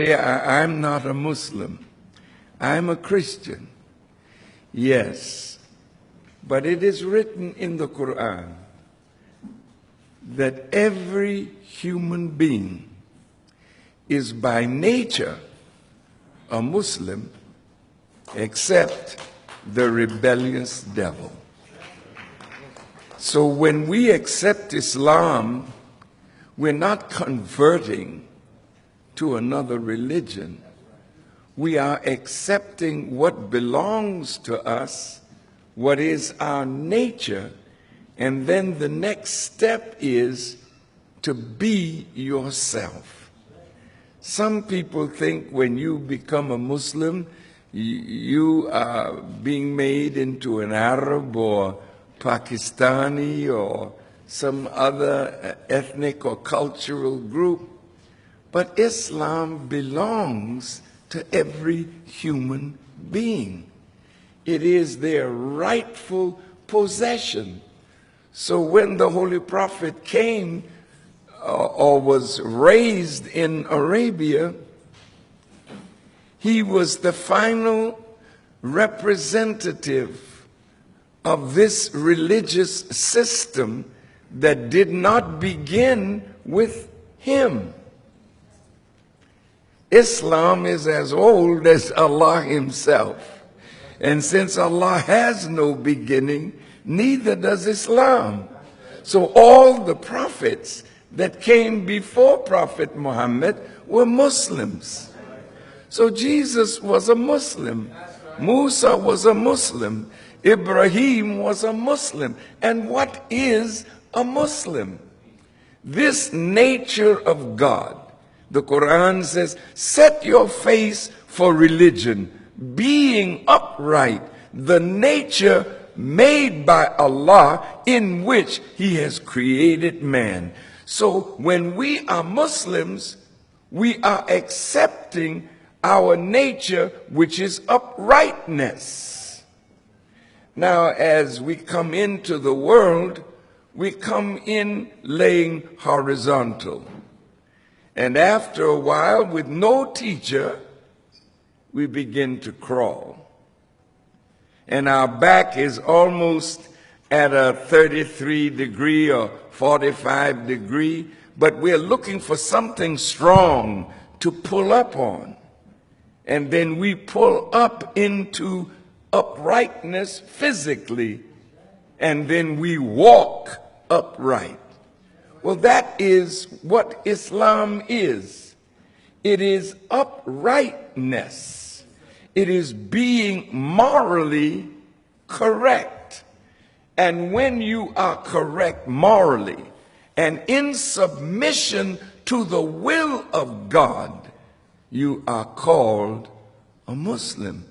I'm not a Muslim. I'm a Christian. Yes, but it is written in the Quran that every human being is by nature a Muslim except the rebellious devil. So when we accept Islam, we're not converting to another religion. We are accepting what belongs to us, what is our nature, and then the next step is to be yourself. Some people think when you become a Muslim, you are being made into an Arab or Pakistani or some other ethnic or cultural group. But Islam belongs to every human being. It is their rightful possession. So when the Holy Prophet came or was raised in Arabia, he was the final representative of this religious system that did not begin with him. Islam is as old as Allah himself. And since Allah has no beginning, neither does Islam. So all the prophets that came before Prophet Muhammad were Muslims. So Jesus was a Muslim. Musa was a Muslim. Ibrahim was a Muslim. And what is a Muslim? This nature of God. The Quran says, set your face for religion, being upright, the nature made by Allah in which He has created man. So when we are Muslims, we are accepting our nature, which is uprightness. Now, as we come into the world, we come in laying horizontal. And after a while, with no teacher, we begin to crawl. And our back is almost at a 33-degree or 45-degree, but we're looking for something strong to pull up on. And then we pull up into uprightness physically, and then we walk upright. Well, that is what Islam is. It is uprightness. It is being morally correct. And when you are correct morally and in submission to the will of God, you are called a Muslim.